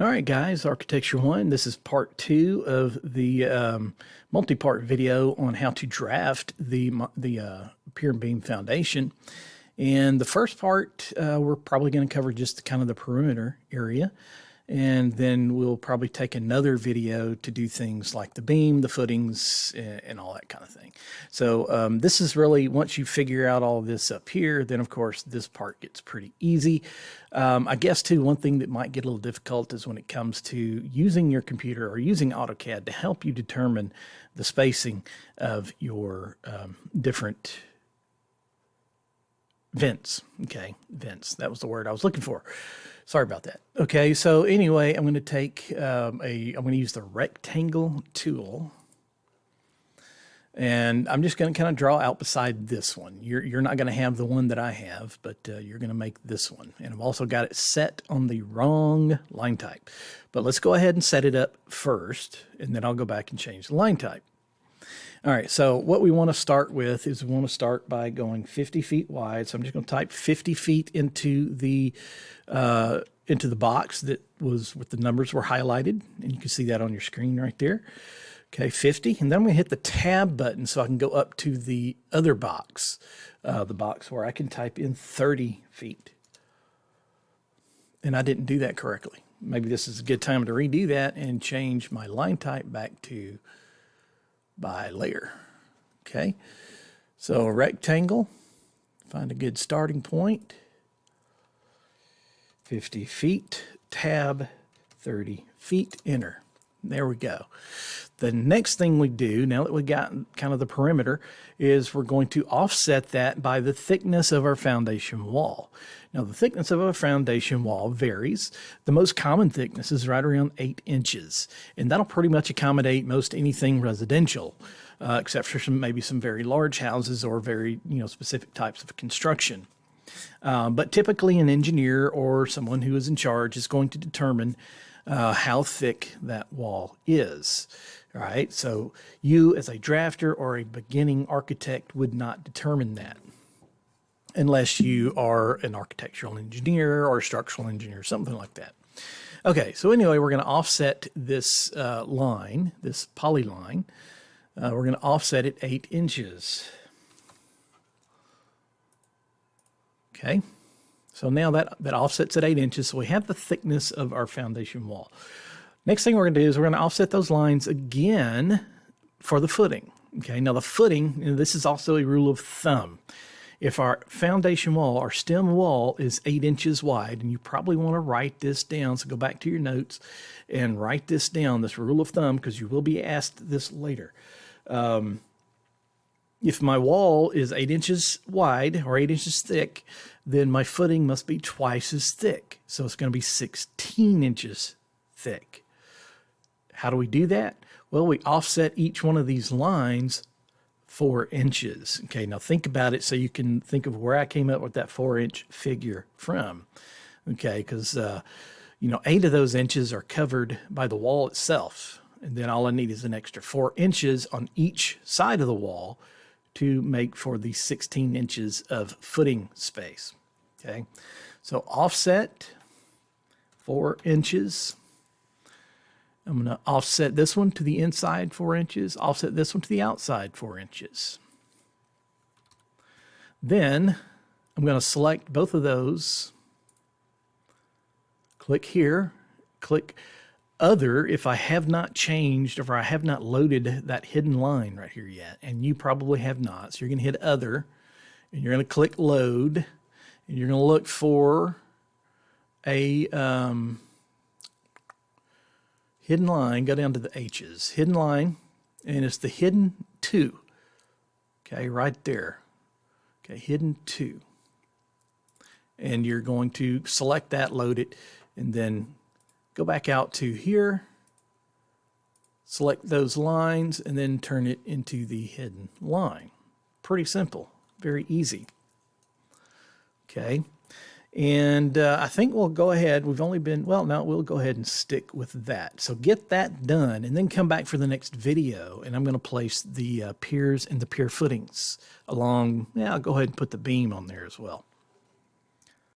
All right, guys, Architecture 1. This is part 2 of the multi-part video on how to draft the pier and beam foundation. And the first part, we're probably going to cover just kind of the perimeter area. And then we'll probably take another video to do things like the beam, the footings, and all that kind of thing. So this is really, once you figure out all this up here, then of course this part gets pretty easy. I guess too, one thing that might get a little difficult is when it comes to using your computer or using AutoCAD to help you determine the spacing of your different vents. Okay, vents. That was the word I was looking for. Sorry about that. Okay, so anyway, I'm going to take I'm going to use the rectangle tool, and I'm just going to kind of draw out beside this one. You're not going to have the one that I have, but you're going to make this one. And I've also got it set on the wrong line type. But let's go ahead and set it up first, and then I'll go back and change the line type. All right, so what we want to start with is we want to start by going 50 feet wide. So I'm just going to type 50 feet into the box that was with the numbers were highlighted, and you can see that on your screen right there. Okay, 50, and then I'm going to hit the tab button so I can go up to the other box, the box where I can type in 30 feet. And I didn't do that correctly. Maybe this is a good time to redo that and change my line type back to by layer. Okay, so a rectangle, find a good starting point, 50 feet, tab, 30 feet, enter. There we go. The next thing we do, now that we got kind of the perimeter, is we're going to offset that by the thickness of our foundation wall. Now, the thickness of a foundation wall varies. The most common thickness is right around 8 inches, and that'll pretty much accommodate most anything residential, except for maybe some very large houses or very specific types of construction. But typically an engineer or someone who is in charge is going to determine how thick that wall is. All right, so you as a drafter or a beginning architect would not determine that unless you are an architectural engineer or a structural engineer, something like that. Okay, so anyway, we're going to offset this line, this polyline. We're going to offset it 8 inches. Okay, so now that offsets at 8 inches, so we have the thickness of our foundation wall. Next thing we're going to do is we're going to offset those lines again for the footing. Okay, now the footing, and this is also a rule of thumb. If our foundation wall, our stem wall is 8 inches wide, and you probably want to write this down, so go back to your notes and write this down, this rule of thumb, because you will be asked this later. If my wall is 8 inches wide or 8 inches thick, then my footing must be twice as thick. So it's going to be 16 inches thick. How do we do that? Well, we offset each one of these lines 4 inches. Okay, now think about it so you can think of where I came up with that 4-inch figure from. Okay, because 8 of those inches are covered by the wall itself. And then all I need is an extra 4 inches on each side of the wall to make for the 16 inches of footing space. Okay, so offset 4 inches. I'm going to offset this one to the inside 4 inches, offset this one to the outside 4 inches. Then I'm going to select both of those, click here, click Other if I have not changed or I have not loaded that hidden line right here yet, and you probably have not. So you're going to hit Other, and you're going to click Load, and you're going to look for a hidden line. Go down to the H's. Hidden line, and it's the hidden 2. Okay, right there. Okay, hidden 2. And you're going to select that, load it, and then go back out to here, select those lines, and then turn it into the hidden line. Pretty simple, very easy. Okay, and I think we'll go ahead. We've only been, well, no, we'll go ahead and stick with that. So get that done, and then come back for the next video, and I'm going to place the piers and the pier footings along. Yeah, I'll go ahead and put the beam on there as well.